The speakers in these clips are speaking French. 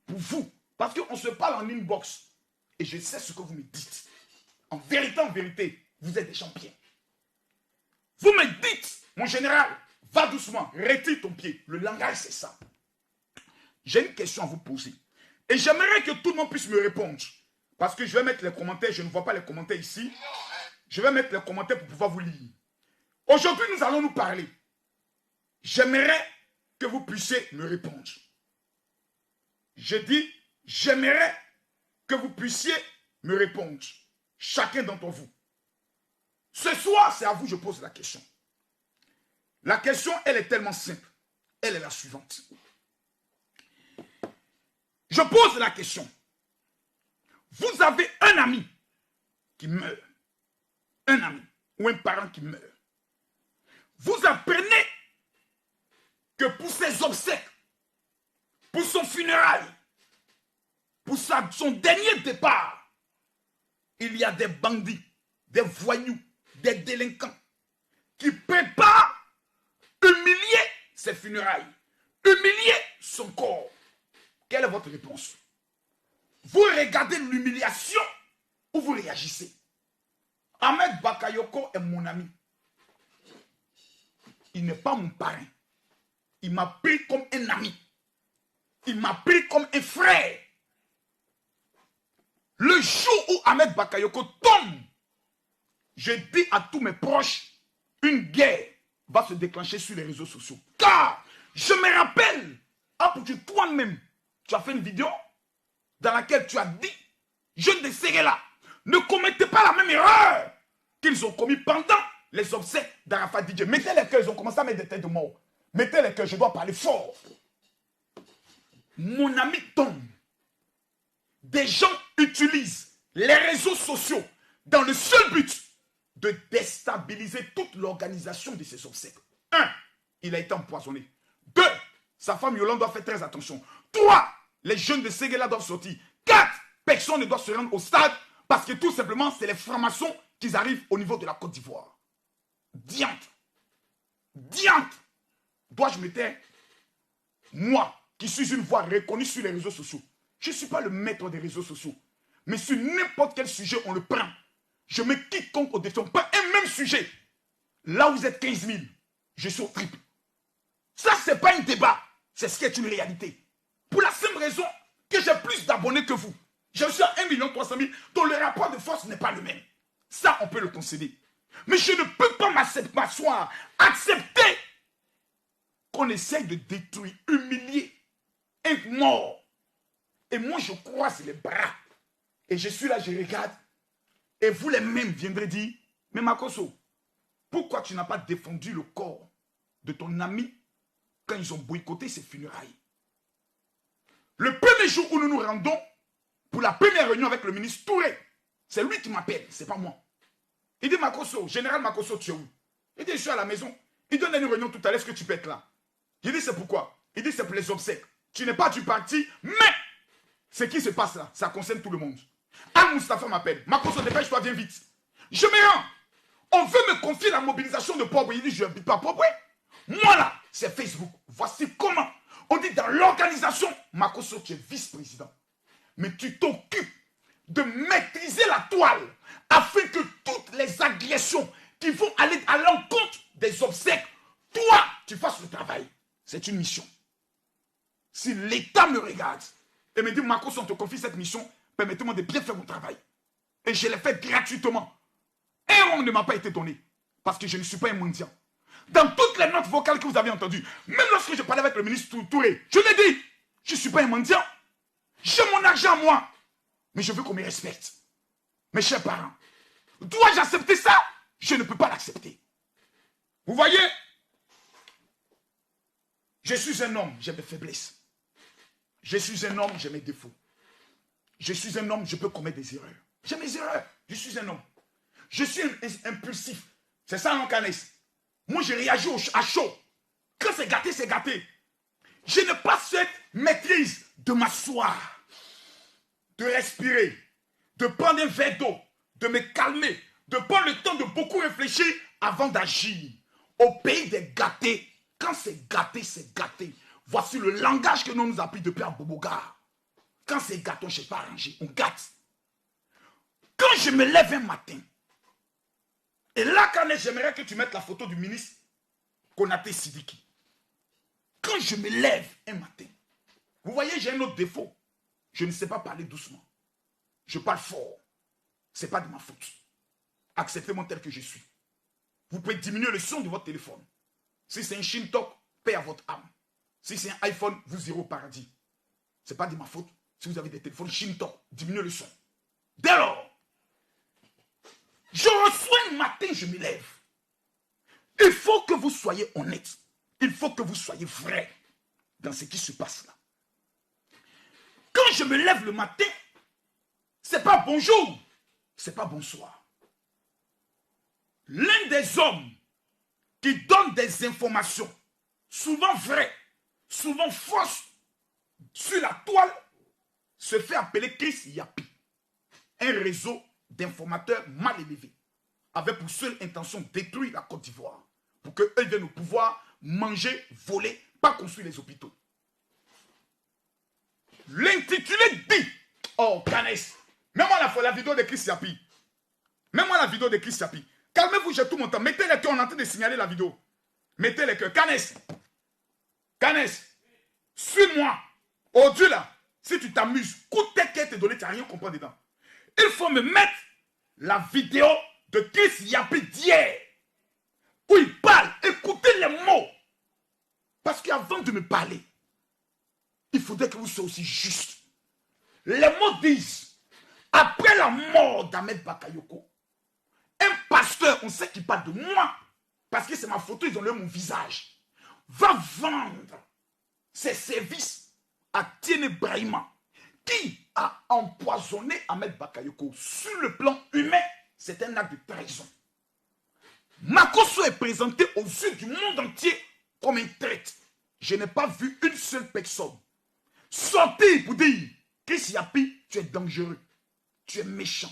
pour vous. Parce qu'on se parle en inbox. Et je sais ce que vous me dites. En vérité, vous êtes des champions. Vous me dites, mon général, va doucement, retire ton pied. Le langage, c'est ça. J'ai une question à vous poser. Et j'aimerais que tout le monde puisse me répondre. Parce que je vais mettre les commentaires, je ne vois pas les commentaires ici. Je vais mettre les commentaires pour pouvoir vous lire. Aujourd'hui, nous allons nous parler. J'aimerais que vous puissiez me répondre. Je dis, j'aimerais que vous puissiez me répondre. Chacun d'entre vous. Ce soir, c'est à vous que je pose la question. La question, elle est tellement simple. Elle est la suivante. Je pose la question. Vous avez un ami qui meurt. Un ami ou un parent qui meurt. Vous apprenez que pour ses obsèques, pour son funérail, pour son dernier départ, il y a des bandits, des voyous, des délinquants qui préparent humilier ses funérailles, humilier son corps. Quelle est votre réponse? Vous regardez l'humiliation ou vous réagissez? Ahmed Bakayoko est mon ami. Il n'est pas mon parrain. Il m'a pris comme un ami. Il m'a pris comme un frère. Le jour où Ahmed Bakayoko tombe, je dis à tous mes proches, une guerre va se déclencher sur les réseaux sociaux. Car je me rappelle, toi-même, tu as fait une vidéo dans laquelle tu as dit, jeunes de Séguéla, ne commettez pas la même erreur qu'ils ont commis pendant les obsèques d'Arafat DJ. Mettez les cœurs, ils ont commencé à mettre des têtes de mort. Mettez les cœurs, je dois parler fort. Mon ami tombe. Des gens utilisent les réseaux sociaux dans le seul but de déstabiliser toute l'organisation de ces obsèques. 1. Il a été empoisonné. 2. Sa femme Yolande doit faire très attention. 3. Les jeunes de Séguéla doivent sortir. 4. Personne ne doit se rendre au stade parce que tout simplement, c'est les francs-maçons qui arrivent au niveau de la Côte d'Ivoire. Diante. Diante. Dois-je me taire? Moi, qui suis une voix reconnue sur les réseaux sociaux, je ne suis pas le maître des réseaux sociaux. Mais sur n'importe quel sujet, on le prend. Je mets quiconque au défi. Pas un même sujet. Là où vous êtes 15 000, je suis au triple. Ça, ce n'est pas un débat. C'est ce qui est une réalité. Pour la simple raison que j'ai plus d'abonnés que vous. Je suis à 1 300 000, dont le rapport de force n'est pas le même. Ça, on peut le concéder. Mais je ne peux pas m'asseoir, accepter qu'on essaye de détruire, humilier un mort. Et moi, je croise les bras. Et je suis là, je regarde. Et vous les mêmes viendrez dire, mais Makosso, pourquoi tu n'as pas défendu le corps de ton ami quand ils ont boycotté ses funérailles? Le premier jour où nous nous rendons pour la première réunion avec le ministre Touré, c'est lui qui m'appelle, c'est pas moi. Il dit, Makosso, général Makosso, tu es où? Il dit, je suis à la maison. Il donne une réunion tout à l'heure, est-ce que tu peux être là? Il dit, c'est pourquoi? Il dit, c'est pour les obsèques. Tu n'es pas du parti, mais ce qui se passe là, ça concerne tout le monde. Al-Mustafa m'appelle. Makosso, dépêche-toi, viens vite. Je me rends. On veut me confier la mobilisation de Pobre. Il dit, je n'habite pas Pobre. Moi là, c'est Facebook. Voici comment. On dit dans l'organisation, Makosso, tu es vice-président. Mais tu t'occupes de maîtriser la toile afin que toutes les agressions qui vont aller à l'encontre des obsèques, toi, tu fasses le travail. C'est une mission. Si l'État me regarde et me dit, Makosso, on te confie cette mission, permettez-moi de bien faire mon travail. Et je l'ai fait gratuitement. Et on ne m'a pas été donné. Parce que je ne suis pas un mendiant. Dans toutes les notes vocales que vous avez entendues, même lorsque je parlais avec le ministre Touré, je l'ai dit, je ne suis pas un mendiant. J'ai mon argent à moi. Mais je veux qu'on me respecte. Mes chers parents, dois-je accepter ça? Je ne peux pas l'accepter. Vous voyez? Je suis un homme, j'ai mes faiblesses. Je suis un homme, j'ai mes défauts. Je suis un homme, je peux commettre des erreurs. J'ai mes erreurs. Je suis un homme. Je suis impulsif. C'est ça, non, Canès? Moi, je réagis à chaud. Quand c'est gâté, c'est gâté. Je n'ai pas cette maîtrise de m'asseoir, de respirer, de prendre un verre d'eau, de me calmer, de prendre le temps de beaucoup réfléchir avant d'agir. Au pays des gâtés, quand c'est gâté, c'est gâté. Voici le langage que nous nous appris depuis à Boboga. Quand c'est gâteau, je n'ai pas arrangé. On gâte. Quand je me lève un matin, et là, quand j'aimerais que tu mettes la photo du ministre Konaté Sidiki. Quand je me lève un matin, vous voyez, j'ai un autre défaut. Je ne sais pas parler doucement. Je parle fort. Ce n'est pas de ma faute. Acceptez-moi tel que je suis. Vous pouvez diminuer le son de votre téléphone. Si c'est un Shintok, paix à votre âme. Si c'est un iPhone, vous irez au paradis. Ce n'est pas de ma faute. Si vous avez des téléphones Shintok, diminuez le son. Dès lors, je reçois un matin, je me lève. Il faut que vous soyez honnête. Il faut que vous soyez vrai dans ce qui se passe là. Quand je me lève le matin, c'est pas bonjour, c'est pas bonsoir. L'un des hommes qui donne des informations, souvent vraies, souvent fausses, sur la toile, se fait appeler Chris Yapi. Un réseau d'informateurs mal élevés, avec pour seule intention de détruire la Côte d'Ivoire, pour qu'eux viennent au pouvoir, manger, voler, pas construire les hôpitaux. L'intitulé dit, oh Canes, mets-moi la vidéo de Chris Yapi. Mets-moi la vidéo de Chris Yapi. Calmez-vous, j'ai tout mon temps. Mettez les cœurs, on est en train de signaler la vidéo. Mettez les cœurs. Canes, suis-moi. Au Dieu là, si tu t'amuses, coûte tes quêtes te donner, tu n'as rien compris dedans. Il faut me mettre la vidéo de Chris Yapi d'hier, où il parle. Écoutez les mots. Parce qu'avant de me parler, il faudrait que vous soyez aussi juste. Les mots disent, après la mort d'Ahmed Bakayoko, un pasteur, on sait qu'il parle de moi, parce que c'est ma photo, ils ont lu mon visage, va vendre ses services à Tiene Brahima, qui a empoisonné Ahmed Bakayoko. Sur le plan humain, c'est un acte de trahison. Makosso est présenté aux yeux du monde entier comme un traître. Je n'ai pas vu une seule personne sortir pour dire, Chris Yapi, tu es dangereux, tu es méchant,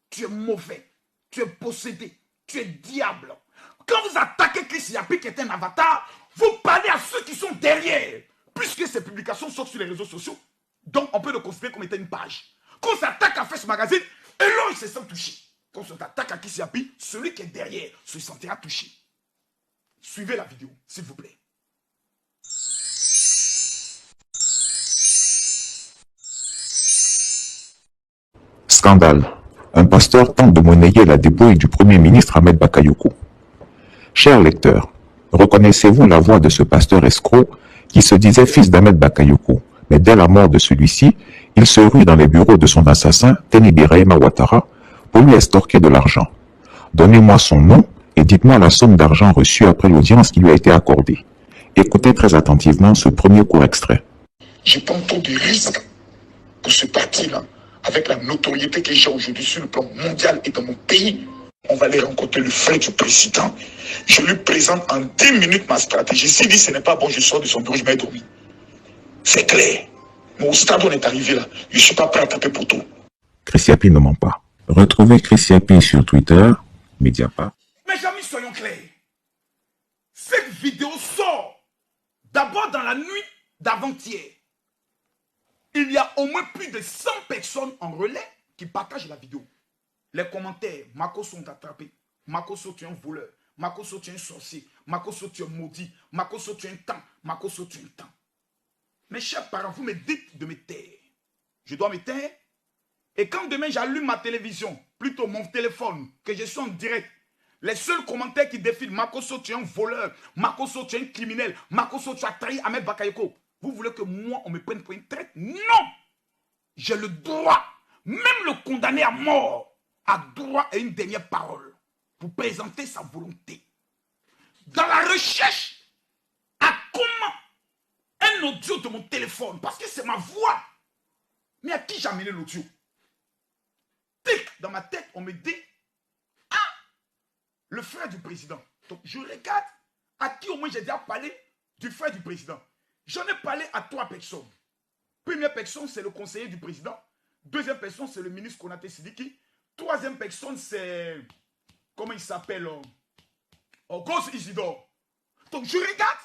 tu es mauvais, tu es possédé, tu es diable. Quand vous attaquez Chris Yapi qui est un avatar, vous parlez à ceux qui sont derrière. Puisque ces publications sortent sur les réseaux sociaux, donc on peut le considérer comme étant une page. Quand on s'attaque à Fresh Magazine, et là il se sent touché. Quand on s'attaque à Chris Yapi, celui qui est derrière se sentira touché. Suivez la vidéo, s'il vous plaît. Scandale. Un pasteur tente de monnayer la dépouille du Premier ministre Ahmed Bakayoko. Chers lecteurs, reconnaissez-vous la voix de ce pasteur escroc qui se disait fils d'Ahmed Bakayoko, mais dès la mort de celui-ci, il se rue dans les bureaux de son assassin, Teni Birahima Ouattara, pour lui estorquer de l'argent. Donnez-moi son nom et dites-moi la somme d'argent reçue après l'audience qui lui a été accordée. Écoutez très attentivement ce premier court extrait. Je prends trop de risques pour ce parti-là. Avec la notoriété que j'ai aujourd'hui sur le plan mondial et dans mon pays, on va aller rencontrer le frère du président. Je lui présente en 10 minutes ma stratégie. S'il dit ce n'est pas bon, je sors de son bureau, je m'ai dormi. C'est clair. Mais au stade où on est arrivé là, je ne suis pas prêt à taper pour tout. Chris Yapi ne ment pas. Retrouvez Chris Yapi sur Twitter, Mediapart. Mes amis, soyons clairs. Cette vidéo sort d'abord dans la nuit d'avant-hier. Il y a au moins plus de 100 personnes en relais qui partagent la vidéo. Les commentaires, Makosso sont attrapés. Makosso, tu es un voleur. Makosso, tu es un sorcier. Makosso, tu es maudit. Makosso, tu es un temps. Makosso, tu es un temps. Mes chers parents, vous me dites de me taire. Je dois me taire. Et quand demain j'allume ma télévision, plutôt mon téléphone, que je suis en direct, les seuls commentaires qui défilent, Makosso, tu es un voleur. Makosso, tu es un criminel. Makosso, tu as trahi Ahmed Bakayoko. Vous voulez que moi, on me prenne pour une traite? Non! J'ai le droit, même le condamné à mort, a droit à une dernière parole pour présenter sa volonté. Dans la recherche, à comment un audio de mon téléphone, parce que c'est ma voix. Mais à qui j'ai amené l'audio? Tic, dans ma tête, on me dit, ah, le frère du président. Donc je regarde à qui au moins j'ai déjà parlé du frère du président. J'en ai parlé à 3 personnes. Première personne, c'est le conseiller du président. Deuxième personne, c'est le ministre Konaté Sidiki. Troisième personne, c'est... Comment il s'appelle? Ghost Isidore. Donc je regarde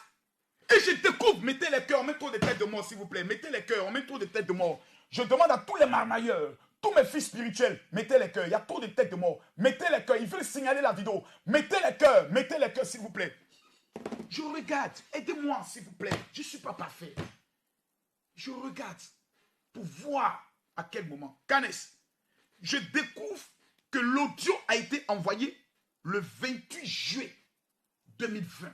et je découvre. Mettez les cœurs, on met trop de têtes de mort, s'il vous plaît. Mettez les cœurs, on met trop de têtes de mort. Je demande à tous les marmailleurs, tous mes fils spirituels, mettez les cœurs. Il y a trop de têtes de mort. Mettez les cœurs. Ils veulent signaler la vidéo. Mettez les cœurs, s'il vous plaît. Je regarde. Aidez-moi, s'il vous plaît. Je ne suis pas parfait. Je regarde pour voir à quel moment. Canes, je découvre que l'audio a été envoyé le 28 juillet 2020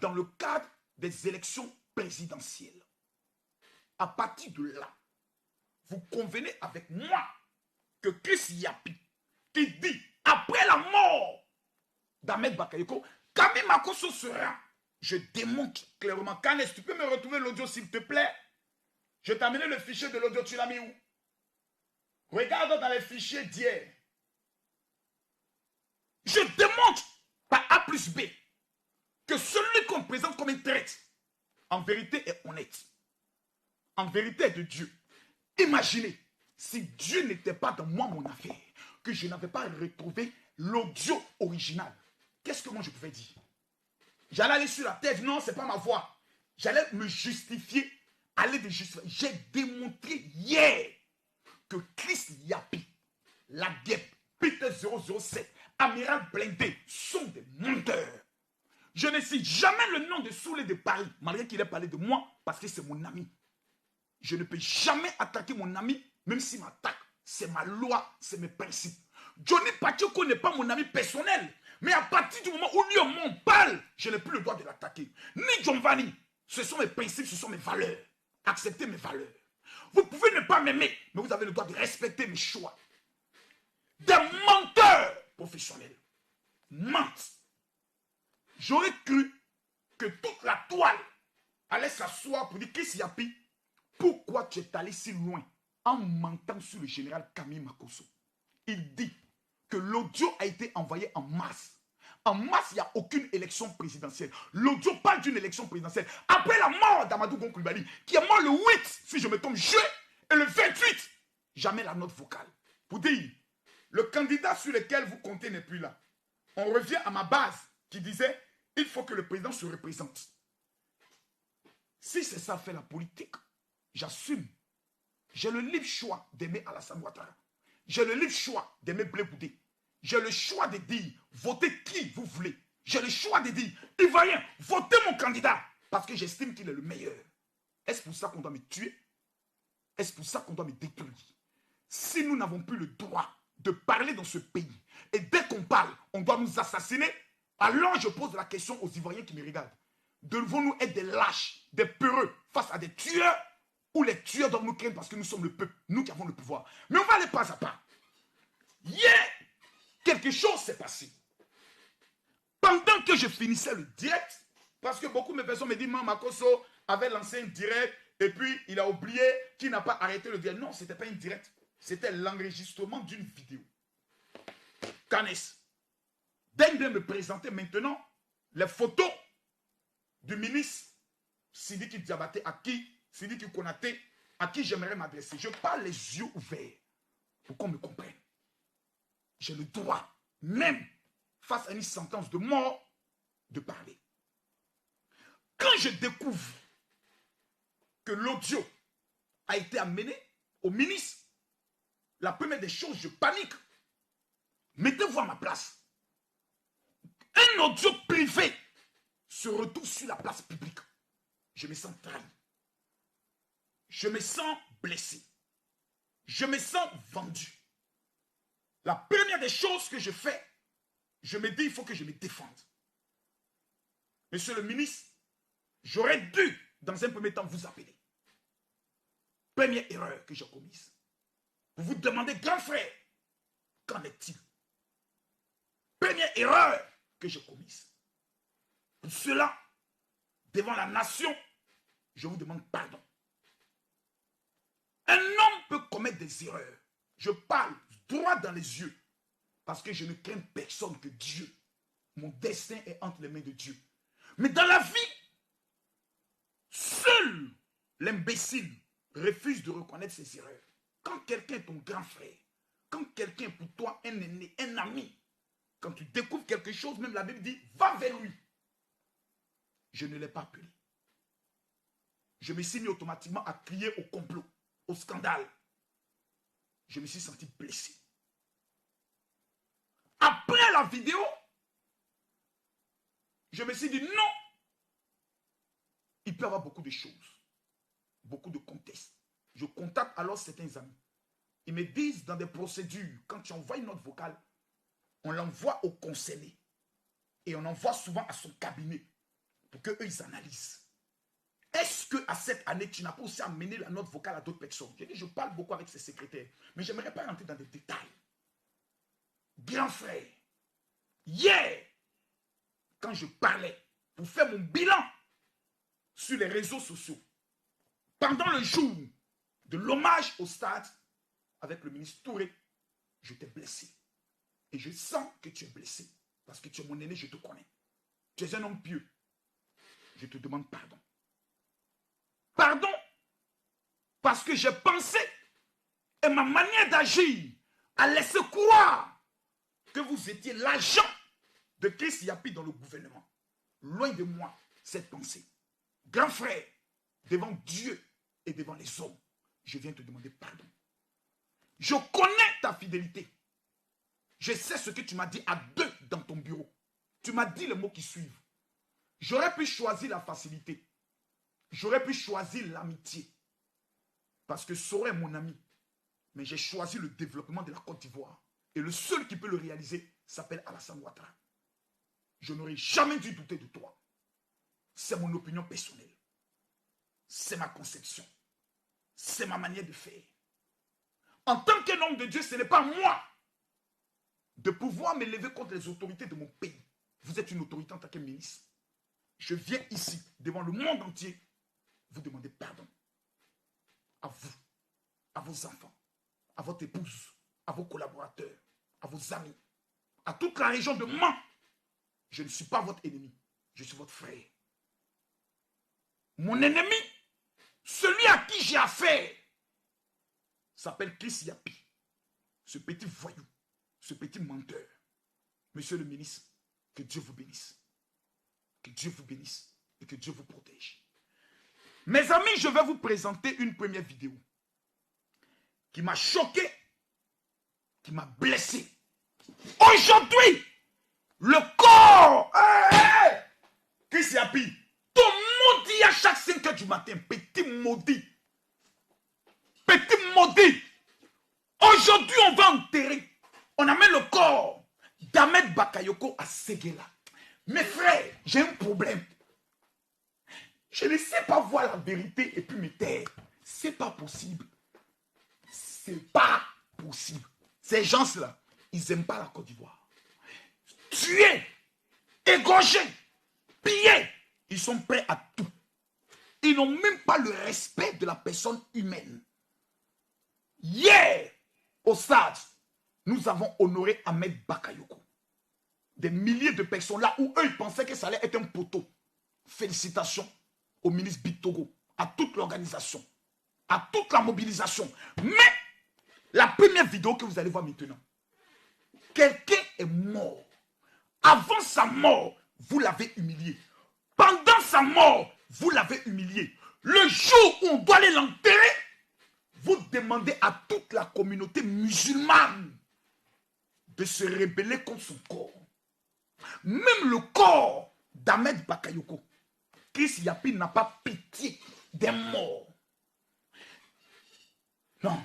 dans le cadre des élections présidentielles. À partir de là, vous convenez avec moi que Chris Yapi, qui dit après la mort d'Ahmed Bakayoko, Kami Makosso sera. Je démontre clairement. Canes, tu peux me retrouver l'audio s'il te plaît? Je t'ai amené le fichier de l'audio, tu l'as mis où? Regarde dans les fichiers d'hier. Je démontre par A plus B que celui qu'on présente comme une traite, en vérité est honnête. En vérité est de Dieu. Imaginez, si Dieu n'était pas dans moi, mon affaire, que je n'avais pas retrouvé l'audio original, qu'est-ce que moi je pouvais dire? J'allais aller sur la terre, non, ce n'est pas ma voix. J'allais me justifier, aller de justifier. J'ai démontré hier que Chris Yapi, la guêpe, Peter 007, Amiral Blindé sont des menteurs. Je ne cite jamais le nom de Soulé de Paris, malgré qu'il ait parlé de moi, parce que c'est mon ami. Je ne peux jamais attaquer mon ami, même s'il m'attaque. C'est ma loi, c'est mes principes. Johnny Pacheco n'est pas mon ami personnel. Mais à partir du moment où lui m'en parle, je n'ai plus le droit de l'attaquer. Ni John Vanny. Ce sont mes principes, ce sont mes valeurs. Acceptez mes valeurs. Vous pouvez ne pas m'aimer, mais vous avez le droit de respecter mes choix. Des menteurs professionnels. Mentent. J'aurais cru que toute la toile allait s'asseoir pour dire Chris Yapi, pourquoi tu es allé si loin en mentant sur le général Kami Makosso? Il dit que l'audio a été envoyé en mars. En mars, il n'y a aucune élection présidentielle. L'audio parle d'une élection présidentielle. Après la mort d'Amadou Gon Coulibaly, qui est mort le 8, si je me trompe, juillet, et le 28, jamais la note vocale. Pour dire, le candidat sur lequel vous comptez n'est plus là. On revient à ma base qui disait, il faut que le président se représente. Si c'est ça fait la politique, j'assume. J'ai le libre choix d'aimer Alassane Ouattara. J'ai le libre choix d'aimer Blé Boudé. J'ai le choix de dire, votez qui vous voulez. J'ai le choix de dire, Ivoirien, votez mon candidat. Parce que j'estime qu'il est le meilleur. Est-ce pour ça qu'on doit me tuer? Est-ce pour ça qu'on doit me détruire? Si nous n'avons plus le droit de parler dans ce pays, et dès qu'on parle, on doit nous assassiner, alors je pose la question aux Ivoiriens qui me regardent. Devons-nous être des lâches, des peureux face à des tueurs, ou les tueurs doivent nous craindre parce que nous sommes le peuple, nous qui avons le pouvoir? Mais on va aller pas à pas. Hier, quelque chose s'est passé. Pendant que je finissais le direct, parce que beaucoup de personnes me disent, Maman Makosso avait lancé un direct, et puis il a oublié qu'il n'a pas arrêté le direct. Non, ce n'était pas un direct, c'était l'enregistrement d'une vidéo. Canes, dès de me présenter maintenant les photos du ministre Sidiki Diabaté, à qui Sidiki Konaté, à qui j'aimerais m'adresser. Je parle les yeux ouverts pour qu'on me comprenne. J'ai le droit, même face à une sentence de mort, de parler. Quand je découvre que l'audio a été amené au ministre, la première des choses, je panique. Mettez-vous à ma place. Un audio privé se retrouve sur la place publique. Je me sens trahi. Je me sens blessé. Je me sens vendu. La première des choses que je fais, je me dis, il faut que je me défende. Monsieur le ministre, j'aurais dû, dans un premier temps, vous appeler. Première erreur que j'ai commise. Vous vous demandez, grand frère, qu'en est-il? Première erreur que j'ai commise. Pour cela, devant la nation, je vous demande pardon. Un homme peut commettre des erreurs. Je parle droit dans les yeux. Parce que je ne crains personne que Dieu. Mon destin est entre les mains de Dieu. Mais dans la vie, seul l'imbécile refuse de reconnaître ses erreurs. Quand quelqu'un est ton grand frère, quand quelqu'un est pour toi un aîné, un ami, quand tu découvres quelque chose, même la Bible dit, va vers lui. Je ne l'ai pas appelé. Je me suis mis automatiquement à crier au complot. au scandale, je me suis senti blessé. Après la vidéo, je me suis dit non. Il peut y avoir beaucoup de choses, beaucoup de contextes. Je contacte alors certains amis. Ils me disent dans des procédures, quand tu envoies une note vocale, on l'envoie au concerné. Et on envoie souvent à son cabinet pour qu'eux, ils analysent. Est-ce qu'à cette année, tu n'as pas aussi amené la note vocale à d'autres personnes? J'ai dit, je parle beaucoup avec ses secrétaires, mais je n'aimerais pas rentrer dans des détails. Grand frère, hier, quand je parlais pour faire mon bilan sur les réseaux sociaux, pendant le jour de l'hommage au stade avec le ministre Touré, je t'ai blessé. Et je sens que tu es blessé. Parce que tu es mon aîné, je te connais. Tu es un homme pieux. Je te demande pardon. Pardon parce que j'ai pensé et ma manière d'agir a laissé croire que vous étiez l'agent de Chris Yapi dans le gouvernement. Loin de moi cette pensée. Grand frère, devant Dieu et devant les hommes, je viens te demander pardon. Je connais ta fidélité. Je sais ce que tu m'as dit à deux dans ton bureau. Tu m'as dit les mots qui suivent. J'aurais pu choisir la facilité. J'aurais pu choisir l'amitié. Parce que Soro est mon ami. Mais j'ai choisi le développement de la Côte d'Ivoire. Et le seul qui peut le réaliser s'appelle Alassane Ouattara. Je n'aurais jamais dû douter de toi. C'est mon opinion personnelle. C'est ma conception. C'est ma manière de faire. En tant qu'un homme de Dieu, ce n'est pas moi de pouvoir m'élever contre les autorités de mon pays. Vous êtes une autorité en tant que ministre. Je viens ici, devant le monde entier, vous demander pardon. À vous, à vos enfants, à votre épouse, à vos collaborateurs, à vos amis, à toute la région de Mans. Je ne suis pas votre ennemi, je suis votre frère. Mon ennemi, celui à qui j'ai affaire, s'appelle Chris Yapi. Ce petit voyou, ce petit menteur. Monsieur le ministre, que Dieu vous bénisse. Que Dieu vous bénisse et que Dieu vous protège. Mes amis, je vais vous présenter une première vidéo qui m'a choqué, qui m'a blessé. Aujourd'hui, le corps, Chris Yapi, ton maudit à chaque 5 heures du matin, petit maudit. Petit maudit. Aujourd'hui, on va enterrer. On amène le corps d'Ahmed Bakayoko à Séguéla. Mes frères, j'ai un problème. Je ne sais pas voir la vérité et puis me taire. C'est pas possible. C'est pas possible. Ces gens-là, ils n'aiment pas la Côte d'Ivoire. Tuer, égorger, piller, ils sont prêts à tout. Ils n'ont même pas le respect de la personne humaine. Hier, au stade, nous avons honoré Ahmed Bakayoko. Des milliers de personnes là où eux ils pensaient que ça allait être un poteau. Félicitations au ministre Bitogo, à toute l'organisation, à toute la mobilisation. Mais la première vidéo que vous allez voir maintenant, quelqu'un est mort. Avant sa mort, vous l'avez humilié. Pendant sa mort, vous l'avez humilié. Le jour où on doit aller l'enterrer, vous demandez à toute la communauté musulmane de se rebeller contre son corps. Même le corps d'Ahmed Bakayoko, Chris Yapi n'a pas pitié des morts. Non,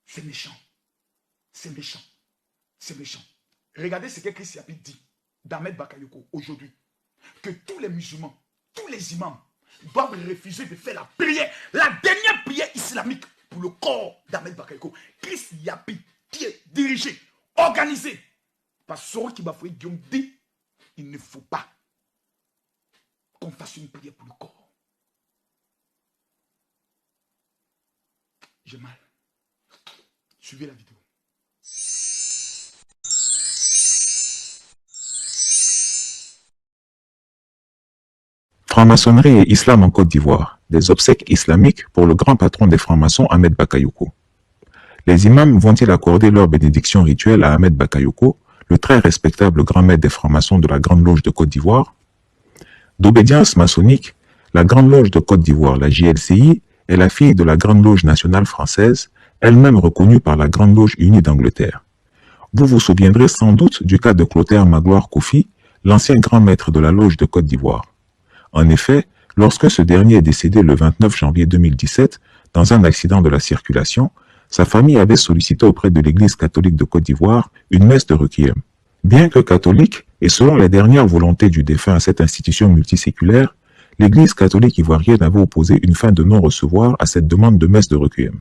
c'est méchant. C'est méchant. C'est méchant. Regardez ce que Chris Yapi dit d'Ahmed Bakayoko aujourd'hui. Que tous les musulmans, tous les imams doivent refuser de faire la prière, la dernière prière islamique pour le corps d'Ahmed Bakayoko. Chris Yapi, qui est dirigé, organisé par Soro Kibafoué Guillaume, dit il ne faut pas qu'on fasse une prière pour le corps. J'ai mal. Suivez la vidéo. Franc-maçonnerie et islam en Côte d'Ivoire. Des obsèques islamiques pour le grand patron des francs-maçons Ahmed Bakayoko. Les imams vont-ils accorder leur bénédiction rituelle à Ahmed Bakayoko, le très respectable grand maître des francs-maçons de la Grande Loge de Côte d'Ivoire? D'obédience maçonnique, la Grande Loge de Côte d'Ivoire, la JLCI, est la fille de la Grande Loge nationale française, elle-même reconnue par la Grande Loge unie d'Angleterre. Vous vous souviendrez sans doute du cas de Clotaire Magloire Kofi, l'ancien grand maître de la Loge de Côte d'Ivoire. En effet, lorsque ce dernier est décédé le 29 janvier 2017 dans un accident de la circulation, sa famille avait sollicité auprès de l'Église catholique de Côte d'Ivoire une messe de requiem. Bien que catholique, et selon les dernières volontés du défunt à cette institution multiséculaire, l'Église catholique ivoirienne avait opposé une fin de non-recevoir à cette demande de messe de requiem.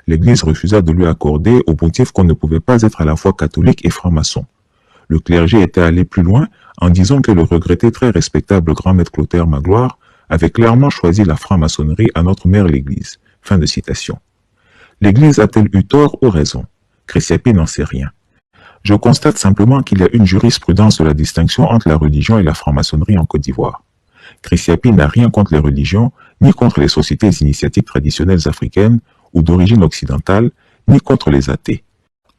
L'Église refusa de lui accorder au motif qu'on ne pouvait pas être à la fois catholique et franc-maçon. Le clergé était allé plus loin en disant que le regretté très respectable grand maître Clotaire Magloire avait clairement choisi la franc-maçonnerie à notre mère l'Église. Fin de citation. L'Église a-t-elle eu tort ou raison? Christiapi n'en sait rien. Je constate simplement qu'il y a une jurisprudence de la distinction entre la religion et la franc-maçonnerie en Côte d'Ivoire. Christiapi n'a rien contre les religions, ni contre les sociétés initiatiques traditionnelles africaines ou d'origine occidentale, ni contre les athées.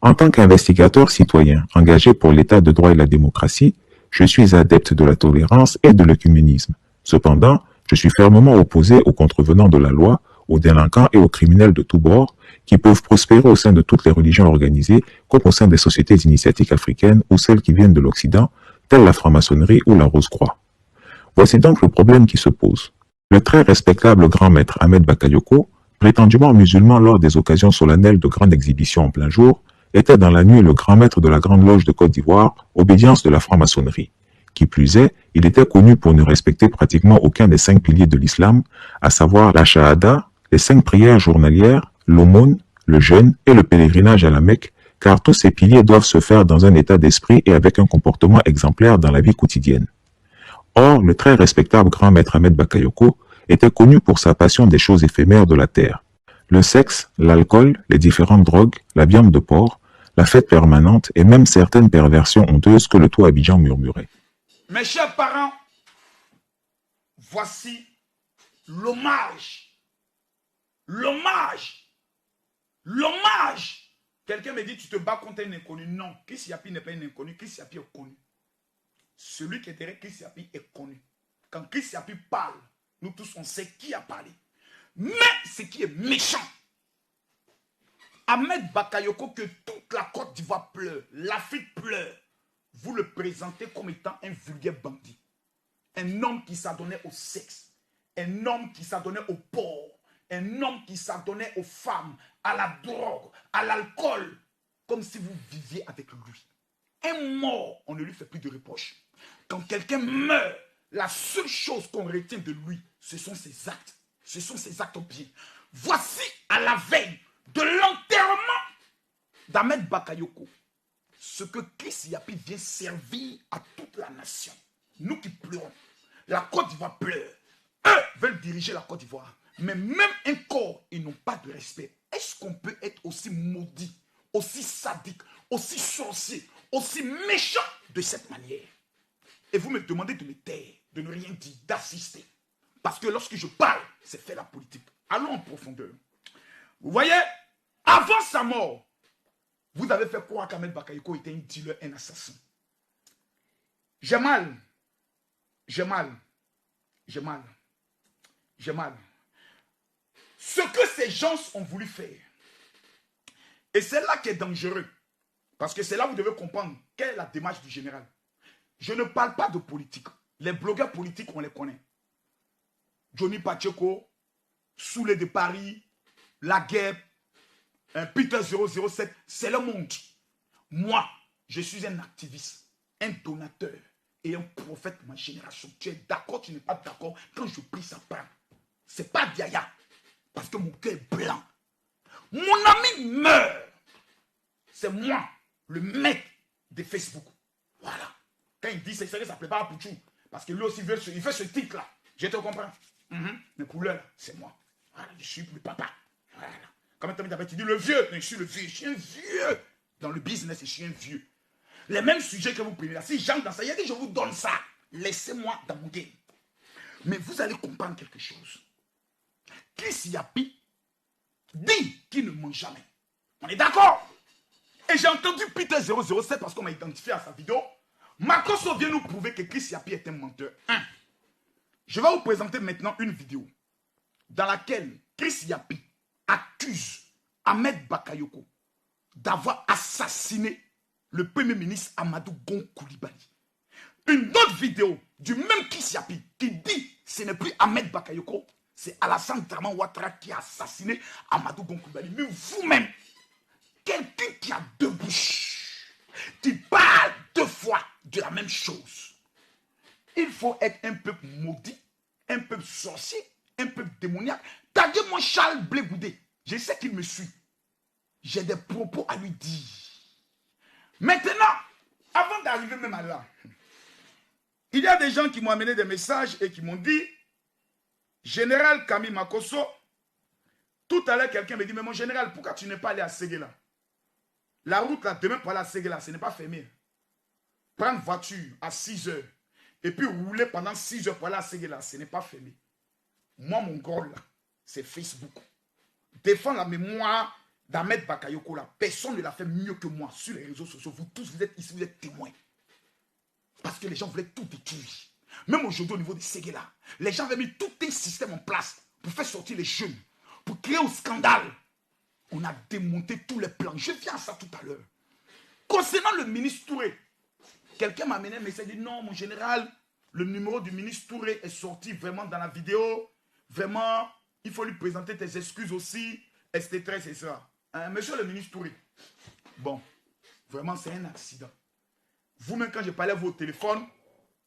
En tant qu'investigateur citoyen engagé pour l'état de droit et la démocratie, je suis adepte de la tolérance et de l'œcuménisme. Cependant, je suis fermement opposé aux contrevenants de la loi, aux délinquants et aux criminels de tous bords, qui peuvent prospérer au sein de toutes les religions organisées, comme au sein des sociétés initiatiques africaines ou celles qui viennent de l'Occident, telles la franc-maçonnerie ou la Rose-Croix. Voici donc le problème qui se pose. Le très respectable grand maître Ahmed Bakayoko, prétendument musulman lors des occasions solennelles de grandes exhibitions en plein jour, était dans la nuit le grand maître de la Grande Loge de Côte d'Ivoire, obédience de la franc-maçonnerie. Qui plus est, il était connu pour ne respecter pratiquement aucun des 5 piliers de l'islam, à savoir la shahada, les 5 prières journalières, l'aumône, le jeûne et le pèlerinage à la Mecque, car tous ces piliers doivent se faire dans un état d'esprit et avec un comportement exemplaire dans la vie quotidienne. Or, le très respectable grand maître Ahmed Bakayoko était connu pour sa passion des choses éphémères de la terre. Le sexe, l'alcool, les différentes drogues, la viande de porc, la fête permanente et même certaines perversions honteuses que le tout Abidjan murmurait. Mes chers parents, voici l'hommage. L'hommage. L'hommage. Quelqu'un me dit, tu te bats contre un inconnu. Non, Christiapi n'est pas un inconnu. Christiapi est connu. Celui qui est derrière Christiapi est connu. Quand Christiapi parle, nous tous on sait qui a parlé. Mais ce qui est méchant, Ahmed Bakayoko, que toute la Côte d'Ivoire pleure, l'Afrique pleure, vous le présentez comme étant un vulgaire bandit. Un homme qui s'adonnait au sexe, un homme qui s'adonnait au porc, un homme qui s'adonnait aux femmes, à la drogue, à l'alcool, comme si vous viviez avec lui. Un mort, on ne lui fait plus de reproches. Quand quelqu'un meurt, la seule chose qu'on retient de lui, ce sont ses actes. Ce sont ses actes bien. Voici à la veille de l'enterrement d'Ahmed Bakayoko, ce que Chris Yapi vient servir à toute la nation. Nous qui pleurons, la Côte d'Ivoire pleure. Eux veulent diriger la Côte d'Ivoire. Mais même un corps, ils n'ont pas de respect. Est-ce qu'on peut être aussi maudit, aussi sadique, aussi sorcier, aussi méchant de cette manière? Et vous me demandez de me taire, de ne rien dire, d'assister. Parce que lorsque je parle, c'est faire la politique. Allons en profondeur. Vous voyez, avant sa mort, vous avez fait croire qu'Ahmed Bakayoko était un dealer, un assassin. J'ai mal. J'ai mal. J'ai mal. J'ai mal. Ce que ces gens ont voulu faire, et c'est là qui est dangereux, parce que c'est là où vous devez comprendre quelle est la démarche du général. Je ne parle pas de politique. Les blogueurs politiques, on les connaît. Johnny Pacheco, Soulé de Paris, La Guêpe, Peter 007, c'est le monde. Moi, je suis un activiste, un donateur et un prophète de ma génération. Tu es d'accord, tu n'es pas d'accord. Quand je prie, ça prend. C'est pas Diaya, parce que mon cœur est blanc. Mon ami meurt. C'est moi, le mec de Facebook. Voilà. Quand il dit c'est sérieux, ça ne plaît pas à Pouchou. Parce que lui aussi, il fait ce titre-là. Je te comprends. Mais pour l'heure, c'est moi. Voilà, je suis le papa. Voilà. Comme tu dis le vieux. Mais je suis le vieux. Je suis un vieux. Dans le business, je suis un vieux. Les mêmes sujets que vous prenez là. Si j'entre dans ça, il y a dit je vous donne ça. Laissez-moi dans mon game. Mais vous allez comprendre quelque chose. Chris Yapi dit qu'il ne ment jamais. On est d'accord? Et j'ai entendu Peter 007 parce qu'on m'a identifié à sa vidéo. Makoso vient nous prouver que Chris Yapi est un menteur. Je vais vous présenter maintenant une vidéo dans laquelle Chris Yapi accuse Ahmed Bakayoko d'avoir assassiné le premier ministre Amadou Gon Coulibaly. Une autre vidéo du même Chris Yapi qui dit ce n'est plus Ahmed Bakayoko, c'est Alassane Dramane Ouattara qui a assassiné Amadou Gon Coulibaly. Mais vous-même, quelqu'un qui a deux bouches, qui parle deux fois de la même chose. Il faut être un peuple maudit, un peuple sorcier, un peuple démoniaque. Taguez-moi Charles Blé Goudé. Je sais qu'il me suit. J'ai des propos à lui dire. Maintenant, avant d'arriver même à là, il y a des gens qui m'ont amené des messages et qui m'ont dit, Général Camille Makosso, tout à l'heure quelqu'un me dit, mais mon général, pourquoi tu n'es pas allé à Séguéla? La route là, demain pour aller à Séguéla, ce n'est pas fermé. Prendre voiture à 6 heures et puis rouler pendant 6 heures pour aller à Séguéla, ce n'est pas fermé. Moi, mon goal là, c'est Facebook. Défendre la mémoire d'Ahmed Bakayoko là, personne ne l'a fait mieux que moi sur les réseaux sociaux. Vous tous, vous êtes ici, vous êtes témoins. Parce que les gens voulaient tout détruire. Même aujourd'hui au niveau de Séguéla, les gens avaient mis tout un système en place pour faire sortir les jeunes, pour créer un scandale. On a démonté tous les plans. Je viens à ça tout à l'heure. Concernant le ministre Touré, quelqu'un m'a amené un message, dit non, mon général, le numéro du ministre Touré est sorti vraiment dans la vidéo. Vraiment, il faut lui présenter tes excuses aussi, etc. etc. Monsieur le ministre Touré, bon, vraiment c'est un accident. Vous-même, quand je parlais à vos téléphones,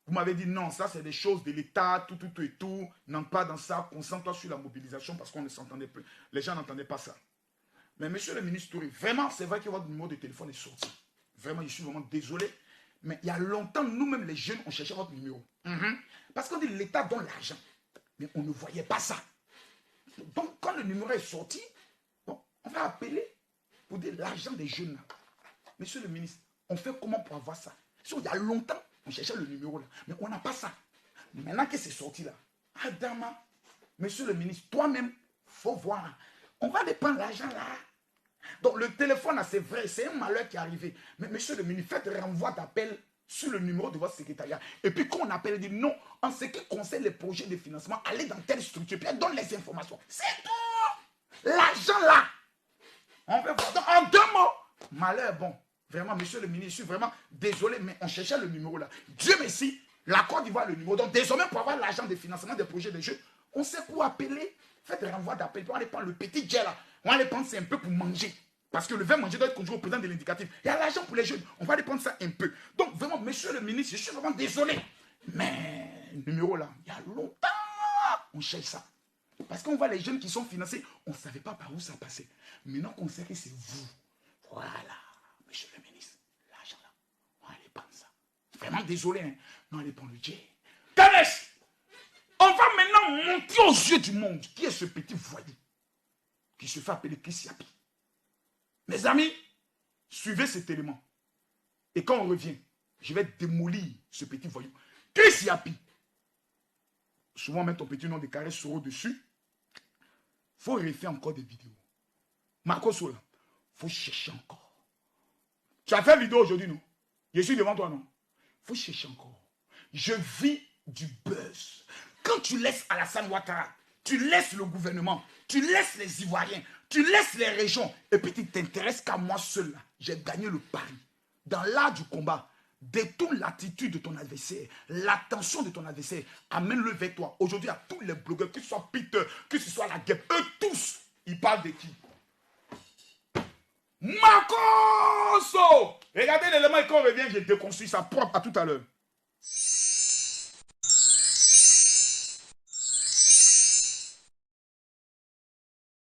vous m'avez dit non, ça c'est des choses de l'État, tout et tout. Non, pas dans ça. Concentre-toi sur la mobilisation parce qu'on ne s'entendait plus. Les gens n'entendaient pas ça. Mais monsieur le ministre Touré, vraiment, c'est vrai que votre numéro de téléphone est sorti. Vraiment, je suis vraiment désolé. Mais il y a longtemps, nous-mêmes les jeunes, on cherchait votre numéro. Parce qu'on dit l'État donne l'argent. Mais on ne voyait pas ça. Donc, quand le numéro est sorti, bon, on va appeler pour dire l'argent des jeunes. Monsieur le ministre, on fait comment pour avoir ça? Il y a longtemps, on cherchait le numéro là, mais on n'a pas ça. Maintenant que c'est sorti là, Adama, monsieur le ministre, toi-même, il faut voir. On va aller prendre l'argent là. Donc le téléphone là, c'est vrai, c'est un malheur qui est arrivé. Mais monsieur le ministre, faites renvoi d'appel sur le numéro de votre secrétariat. Et puis quand on appelle, il dit non, en ce qui concerne les projets de financement, allez dans telle structure, puis elle donne les informations. C'est tout. L'argent là. On veut voir. Donc, en 2 mots, malheur, bon. Vraiment, monsieur le ministre, je suis vraiment désolé, mais on cherchait le numéro là. Dieu merci, la Côte d'Ivoire le numéro. Donc désormais, pour avoir l'argent de financement des projets de jeux, on sait quoi appeler. Faites renvoi d'appel. On va aller prendre le petit jet là. On va aller prendre ça un peu pour manger. Parce que le verre manger doit être conduit au président de l'indicatif. Il y a l'argent pour les jeunes. On va aller prendre ça un peu. Donc vraiment, monsieur le ministre, je suis vraiment désolé. Mais le numéro là, il y a longtemps, on cherche ça. Parce qu'on voit les jeunes qui sont financés, on ne savait pas par où ça passait. Maintenant qu'on sait que c'est vous. Voilà. Monsieur le ministre, l'argent là, on va aller prendre ça. Vraiment désolé, hein. Non, allez prendre le jet. Kanès, on va maintenant monter aux yeux du monde qui est ce petit voyou qui se fait appeler Chris Yapi. Mes amis, suivez cet élément. Et quand on revient, je vais démolir ce petit voyou. Chris Yapi. Souvent, on met ton petit nom de Carré Soro dessus. Il faut refaire encore des vidéos. Marco Sola, il faut chercher encore. Tu as fait une vidéo aujourd'hui, non? Je suis devant toi, non? Il faut chercher encore. Je vis du buzz. Quand tu laisses Alassane Ouattara, tu laisses le gouvernement, tu laisses les Ivoiriens, tu laisses les régions, et puis tu t'intéresses qu'à moi seul. J'ai gagné le pari. Dans l'art du combat, détourne l'attitude de ton adversaire, l'attention de ton adversaire, amène-le vers toi. Aujourd'hui, à tous les blogueurs, que ce soit Peter, que ce soit la guêpe, eux tous, ils parlent de qui? Makosso! Regardez l'élément et quand on revient, j'ai déconstruit ça propre à tout à l'heure.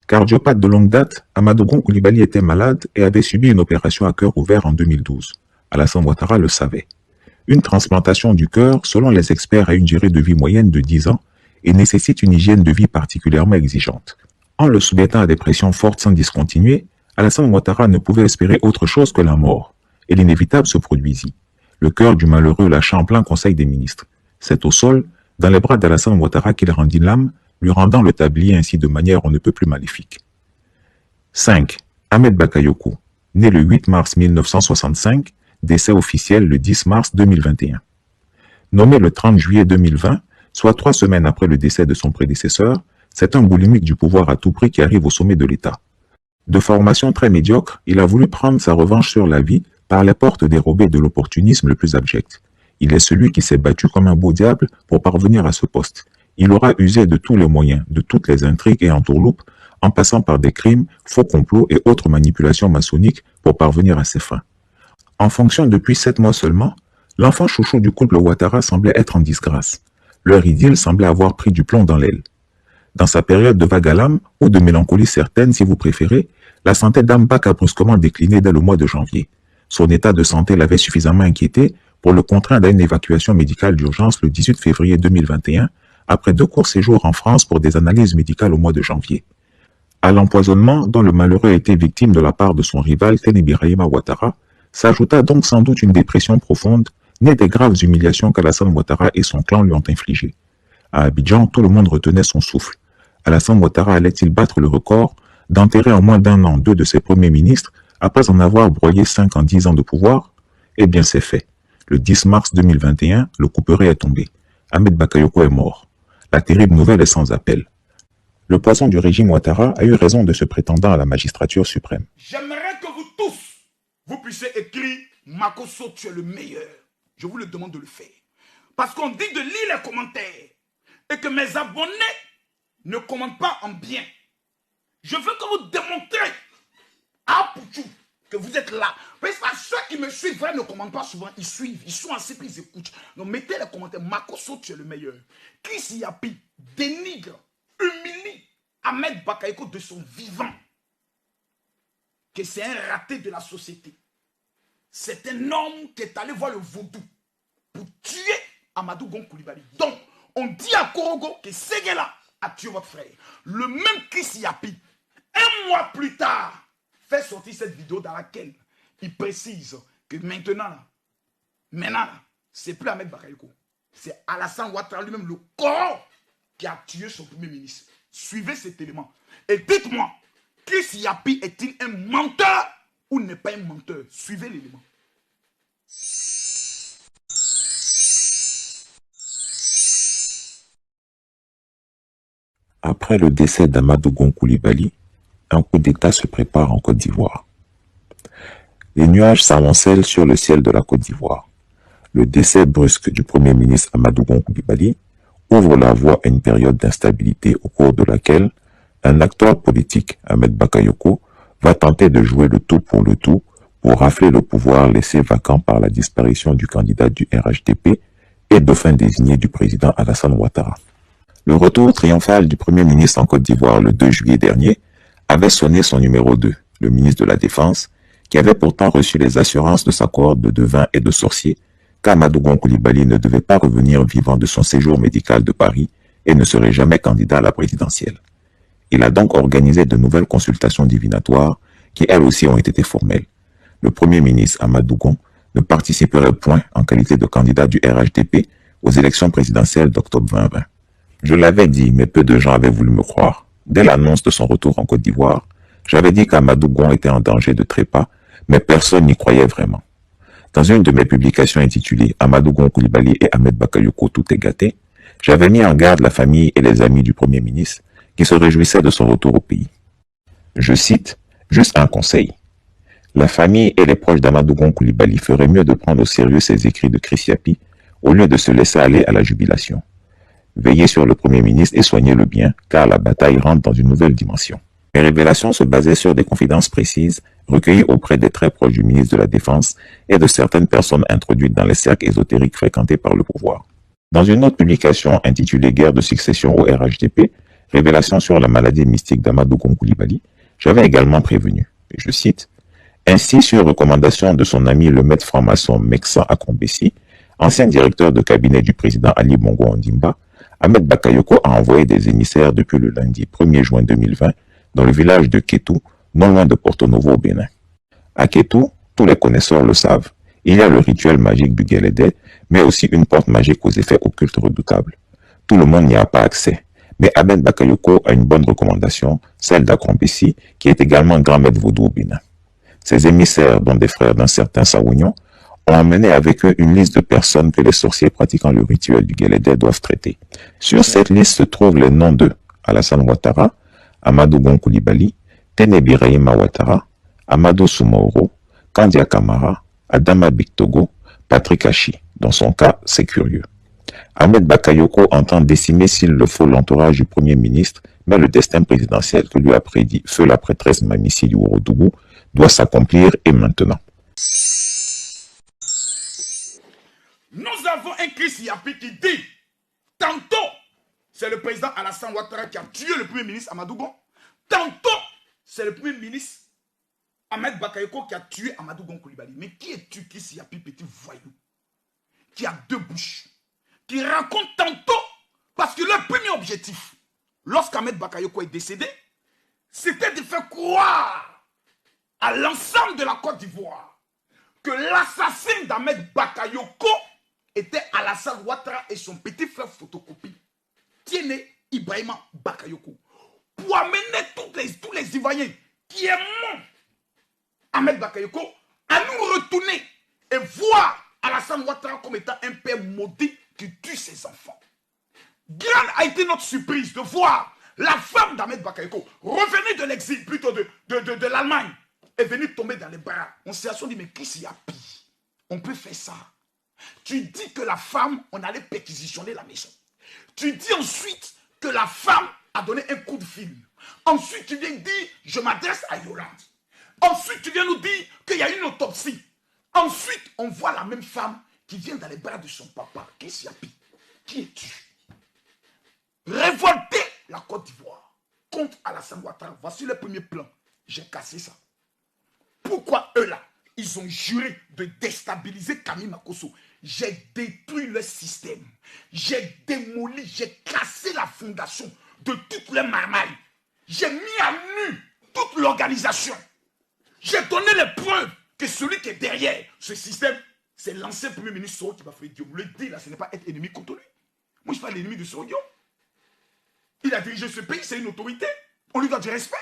Cardiopathe de longue date, Amadou Gon Coulibaly était malade et avait subi une opération à cœur ouvert en 2012. Alassane Ouattara le savait. Une transplantation du cœur, selon les experts, a une durée de vie moyenne de 10 ans et nécessite une hygiène de vie particulièrement exigeante. En le soumettant à des pressions fortes sans discontinuer, Alassane Ouattara ne pouvait espérer autre chose que la mort. Et l'inévitable se produisit. Le cœur du malheureux lâcha en plein conseil des ministres. C'est au sol, dans les bras d'Alassane Ouattara qu'il rendit l'âme, lui rendant le tablier ainsi de manière on ne peut plus maléfique. 5. Ahmed Bakayoko, né le 8 mars 1965, décès officiel le 10 mars 2021. Nommé le 30 juillet 2020, soit 3 semaines après le décès de son prédécesseur, C'est un boulimique du pouvoir à tout prix qui arrive au sommet de l'État. De formation très médiocre, il a voulu prendre sa revanche sur la vie par les portes dérobées de l'opportunisme le plus abject. Il est celui qui s'est battu comme un beau diable pour parvenir à ce poste. Il aura usé de tous les moyens, de toutes les intrigues et entourloupes, en passant par des crimes, faux complots et autres manipulations maçonniques pour parvenir à ses fins. En fonction depuis 7 mois seulement, l'enfant chouchou du couple Ouattara semblait être en disgrâce. Leur idylle semblait avoir pris du plomb dans l'aile. Dans sa période de vague à l'âme, ou de mélancolie certaine si vous préférez, la santé d'Ambak a brusquement décliné dès le mois de janvier. Son état de santé l'avait suffisamment inquiété pour le contraindre à une évacuation médicale d'urgence le 18 février 2021, après 2 courts séjours en France pour des analyses médicales au mois de janvier. À l'empoisonnement dont le malheureux a été victime de la part de son rival Tene Birahima Ouattara, s'ajouta donc sans doute une dépression profonde, née des graves humiliations qu'Alassane Ouattara et son clan lui ont infligées. À Abidjan, tout le monde retenait son souffle. Alassane Ouattara allait-il battre le record d'enterrer en moins d'1 an 2 de ses premiers ministres après en avoir broyé 5 en 10 ans de pouvoir? Eh bien c'est fait. Le 10 mars 2021, le couperet est tombé. Ahmed Bakayoko est mort. La terrible nouvelle est sans appel. Le poison du régime Ouattara a eu raison de ce prétendant à la magistrature suprême. J'aimerais que vous tous, vous puissiez écrire « Makosso, tu es le meilleur ». Je vous le demande de le faire. Parce qu'on dit de lire les commentaires et que mes abonnés ne commentent pas en bien. Je veux que vous démontrez à Pouchou que vous êtes là. Parce que ceux qui me suivent ne commentent pas souvent, ils suivent, ils sont assis, ils écoutent. Donc mettez les commentaires, Makosso, tu es le meilleur. Chris Yapi dénigre, humilie Ahmed Bakayoko de son vivant. Que c'est un raté de la société. C'est un homme qui est allé voir le vaudou pour tuer Amadou Gon Coulibaly. Donc, on dit à Korogo que Séguéla a tué votre frère. Le même Chris Yapi, 1 mois plus tard, fait sortir cette vidéo dans laquelle il précise que maintenant, c'est plus Ahmed Bakayoko. C'est Alassane Ouattara lui-même, le corps, qui a tué son premier ministre. Suivez cet élément. Et dites-moi, Chris Yapi est-il un menteur ou n'est pas un menteur? Suivez l'élément. Après le décès d'Amadou Gon Coulibaly, un coup d'État se prépare en Côte d'Ivoire. Les nuages s'amoncellent sur le ciel de la Côte d'Ivoire. Le décès brusque du Premier ministre Amadou Gon Coulibaly ouvre la voie à une période d'instabilité au cours de laquelle un acteur politique, Ahmed Bakayoko, va tenter de jouer le tout pour le tout pour rafler le pouvoir laissé vacant par la disparition du candidat du RHDP et dauphin désigné du président Alassane Ouattara. Le retour triomphal du Premier ministre en Côte d'Ivoire le 2 juillet dernier avait sonné son numéro 2, le ministre de la Défense, qui avait pourtant reçu les assurances de sa cohorte de devins et de sorciers qu'Amadou Gon Coulibaly ne devait pas revenir vivant de son séjour médical de Paris et ne serait jamais candidat à la présidentielle. Il a donc organisé de nouvelles consultations divinatoires qui elles aussi ont été formelles. Le Premier ministre Amadou Gon ne participerait point en qualité de candidat du RHDP aux élections présidentielles d'octobre 2020. Je l'avais dit, mais peu de gens avaient voulu me croire. Dès l'annonce de son retour en Côte d'Ivoire, j'avais dit qu'Amadou Gon était en danger de trépas, mais personne n'y croyait vraiment. Dans une de mes publications intitulée « Amadou Gon Coulibaly et Ahmed Bakayoko, tout est gâté », j'avais mis en garde la famille et les amis du Premier ministre qui se réjouissaient de son retour au pays. Je cite, juste un conseil. La famille et les proches d'Amadou Gon Coulibaly feraient mieux de prendre au sérieux ces écrits de Chris Yapi au lieu de se laisser aller à la jubilation. Veillez sur le Premier ministre et soignez-le bien, car la bataille rentre dans une nouvelle dimension. Mes révélations se basaient sur des confidences précises, recueillies auprès des très proches du ministre de la Défense et de certaines personnes introduites dans les cercles ésotériques fréquentés par le pouvoir. Dans une autre publication intitulée « Guerre de succession au RHDP », révélation sur la maladie mystique d'Amadou Gon Coulibaly, j'avais également prévenu, et je cite, « Ainsi, sur recommandation de son ami le maître franc-maçon Meksan Akombessi, ancien directeur de cabinet du président Ali Bongo Ondimba, Ahmed Bakayoko a envoyé des émissaires depuis le lundi 1er juin 2020 dans le village de Kétou, non loin de Porto Novo au Bénin. À Kétou, tous les connaisseurs le savent, il y a le rituel magique du Guélédé, mais aussi une porte magique aux effets occultes redoutables. Tout le monde n'y a pas accès, mais Ahmed Bakayoko a une bonne recommandation, celle d'Akombessi, qui est également grand maître vaudou au Bénin. Ces émissaires, dont des frères d'un certain Saougnon, ont emmené avec eux une liste de personnes que les sorciers pratiquant le rituel du Guélédé doivent traiter. Sur cette liste se trouvent les noms de Alassane Ouattara, Amadou Gon Coulibaly, Tene Birahima Ouattara, Amadou Soumaoro, Kandia Kamara, Adama Bictogo, Patrick Hachi. Dans son cas, c'est curieux. Ahmed Bakayoko entend décimer s'il le faut l'entourage du Premier ministre, mais le destin présidentiel que lui a prédit feu la prêtresse Mamissili Ourodougou doit s'accomplir et maintenant. Nous avons un Chris Yapi qui dit, tantôt, c'est le président Alassane Ouattara qui a tué le Premier ministre Amadou Gon. Tantôt, c'est le Premier ministre Ahmed Bakayoko qui a tué Amadou Gon Coulibaly. Mais qui est-tu, Chris Yapi, petit voyou, qui a deux bouches, qui raconte tantôt, parce que le premier objectif, lorsqu'Ahmed Bakayoko est décédé, c'était de faire croire à l'ensemble de la Côte d'Ivoire que l'assassin d'Ahmed Bakayoko était Alassane Ouattara et son petit frère photocopie, Tiene Ibrahima Bakayoko, pour amener tous les Ivoiriens qui aiment Ahmed Bakayoko à nous retourner et voir Alassane Ouattara comme étant un père maudit qui tue ses enfants. Grande a été notre surprise de voir la femme d'Ahmed Bakayoko revenir de l'exil, plutôt de l'Allemagne, est venue tomber dans les bras. On s'est dit, mais qui s'y a pire? On peut faire ça. Tu dis que la femme, on allait perquisitionner la maison. Tu dis ensuite que la femme a donné un coup de fil. Ensuite, tu viens dire, je m'adresse à Yolande. Ensuite, tu viens nous dire qu'il y a une autopsie. Ensuite, on voit la même femme qui vient dans les bras de son papa. Qui s'y a pire? Qui es-tu? Révolter la Côte d'Ivoire contre Alassane Ouattara. Voici le premier plan. J'ai cassé ça. Pourquoi eux là, ils ont juré de déstabiliser Camille Makosso? J'ai détruit le système. J'ai démoli, j'ai cassé la fondation de toutes les marmailles. J'ai mis à nu toute l'organisation. J'ai donné les preuves que celui qui est derrière ce système, c'est l'ancien premier ministre Soro qui m'a fait Dieu. Vous le dites là, ce n'est pas être ennemi contre lui. Moi, je ne suis pas l'ennemi de Soro. Il a dirigé ce pays, c'est une autorité. On lui doit du respect.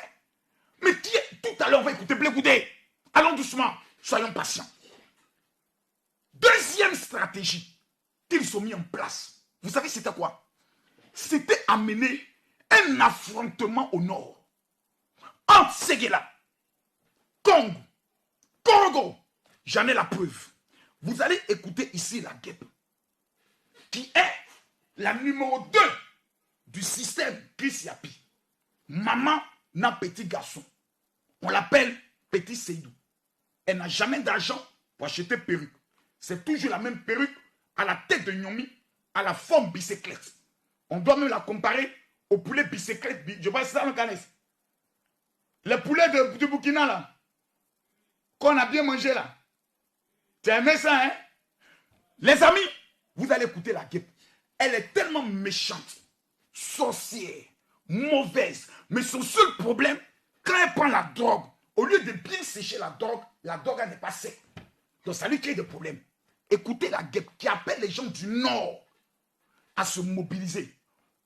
Mais qui est... Tout à l'heure, on va écouter Blé Goudé. Allons doucement, soyons patients. Deuxième stratégie qu'ils ont mis en place. Vous savez, c'était quoi? C'était amener un affrontement au nord. Entre Séguéla, Congo, Congo. J'en ai la preuve. Vous allez écouter ici la guêpe, qui est la numéro 2 du système Chris Yapi. Maman n'a petit garçon. On l'appelle Petit Seydou. Elle n'a jamais d'argent pour acheter perruque. C'est toujours la même perruque à la tête de Nyomi, à la forme bicyclette. On doit même la comparer au poulet bicyclette. Je vois ça dans Canès. Le poulet de Burkina là, qu'on a bien mangé là. Tu as aimé ça, hein? Les amis, vous allez écouter la guêpe. Elle est tellement méchante, sorcière, mauvaise. Mais son seul problème, quand elle prend la drogue, au lieu de bien sécher la drogue n'est pas sec. Donc ça lui crée des problèmes. Écoutez la guêpe qui appelle les gens du Nord à se mobiliser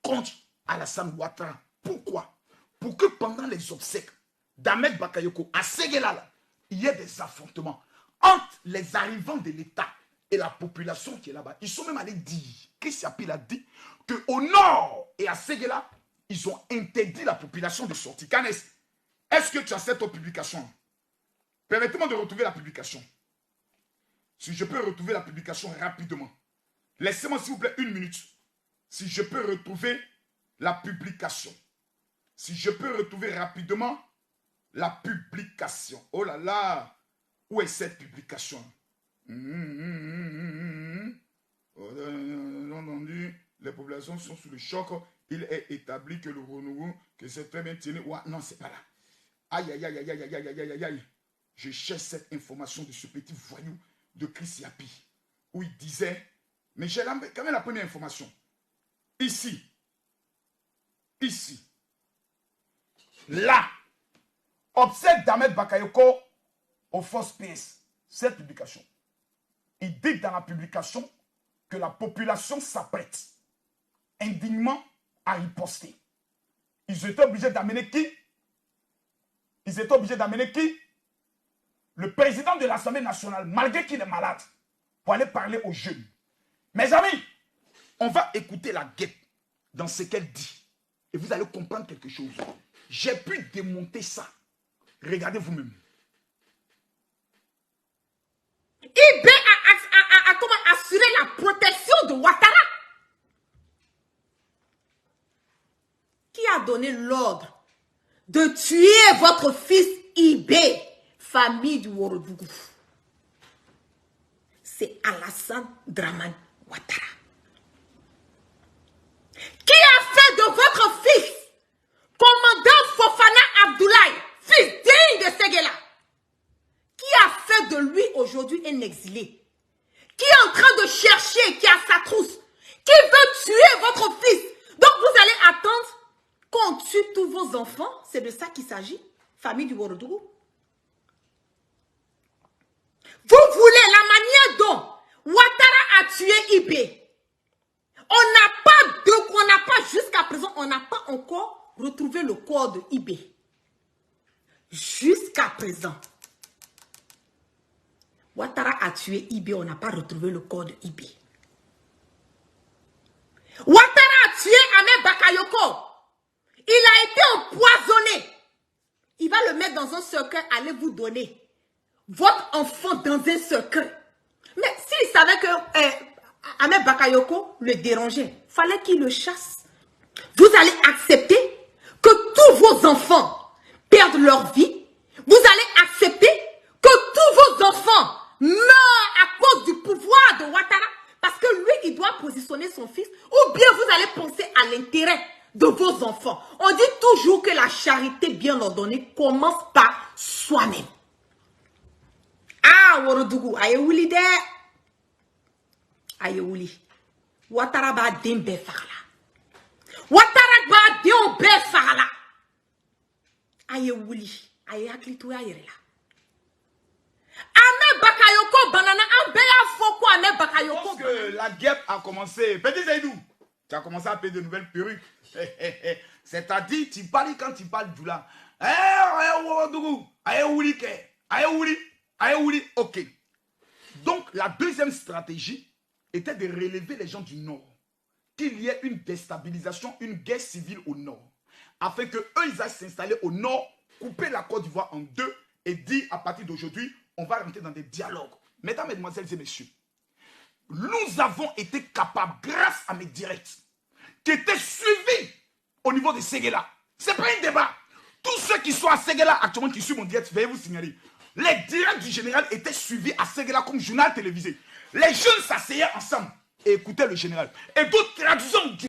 contre Alassane Ouattara. Pourquoi? Pour que pendant les obsèques d'Ahmed Bakayoko à Séguéla, il y ait des affrontements entre les arrivants de l'État et la population qui est là-bas. Ils sont même allés dire, Chris Yapi a dit, qu'au Nord et à Séguéla, ils ont interdit la population de sortir. Canès, est-ce que tu as cette publication? Permettez-moi de retrouver la publication. Si je peux retrouver la publication rapidement. Laissez-moi s'il vous plaît 1 minute. Si je peux retrouver la publication. Si je peux retrouver rapidement la publication. Oh là là. Où est cette publication? Entendu, les populations sont sous le choc. Il est établi que le renouveau, que c'est très bien tenu. Ouais, non, c'est pas là. Aïe, aïe, aïe, aïe, aïe, aïe, aïe, aïe, aïe. Je cherche cette information de ce petit voyou de Chris Yapi, où il disait, mais j'ai quand même la première information. Ici, là, obsèque d'Ahmed Bakayoko aux forces PS. Cette publication. Il dit dans la publication que la population s'apprête indignement à riposter. Ils étaient obligés d'amener qui? Le président de l'Assemblée nationale, malgré qu'il est malade, pour aller parler aux jeunes. Mes amis, on va écouter la guêpe dans ce qu'elle dit. Et vous allez comprendre quelque chose. J'ai pu démonter ça. Regardez vous-même. IB a comment assuré la protection de Ouattara. Qui a donné l'ordre de tuer votre fils IB, famille du Ouorobougou? C'est Alassane Dramane Ouattara. Qui a fait de votre fils commandant Fofana Abdoulaye, fils digne de Séguéla? Qui a fait de lui aujourd'hui un exilé? Qui est en train de chercher, qui a sa trousse? Qui veut tuer votre fils? Donc vous allez attendre qu'on tue tous vos enfants? C'est de ça qu'il s'agit, famille du Ouorobougou. Vous voulez la manière dont Ouattara a tué IB. On n'a pas jusqu'à présent, on n'a pas encore retrouvé le corps de IB. Jusqu'à présent. Ouattara a tué IB, on n'a pas retrouvé le corps de IB. Ouattara a tué Ahmed Bakayoko. Il a été empoisonné. Il va le mettre dans un cercueil, allez vous donner votre enfant dans un cercueil. Mais s'il savait que Ahmed Bakayoko le dérangeait, fallait qu'il le chasse. Vous allez accepter que tous vos enfants perdent leur vie. Vous allez accepter que tous vos enfants meurent à cause du pouvoir de Ouattara. Parce que lui, il doit positionner son fils. Ou bien vous allez penser à l'intérêt de vos enfants. On dit toujours que la charité bien ordonnée commence par soi-même. Ah, Ouorobougou, aye wuli de. Aye wuli. Ouattara ba den be fagala. Ouattara ba den be fagala. Aye wuli. Aye haklitou aye la. Ahmed Bakayoko banana ambeya foko Ahmed Bakayoko. Lorsque la guerre a commencé, Petit Zaidou, tu as commencé à payer de nouvelles perruques. C'est-à-dire, tu parles quand tu parles du là. Ok. Donc, la deuxième stratégie était de relever les gens du Nord. Qu'il y ait une déstabilisation, une guerre civile au Nord. Afin qu'eux, ils aillent s'installer au Nord, couper la Côte d'Ivoire en deux et dire à partir d'aujourd'hui, on va rentrer dans des dialogues. Mesdames, Mesdemoiselles et Messieurs, nous avons été capables, grâce à mes directs, qui étaient suivis au niveau de Séguéla. Ce n'est pas un débat. Tous ceux qui sont à Séguéla actuellement, qui suivent mon direct, veuillez vous signaler. Les directs du général étaient suivis à Séguéla comme journal télévisé. Les jeunes s'asseyaient ensemble et écoutaient le général. Et d'autres traduisons du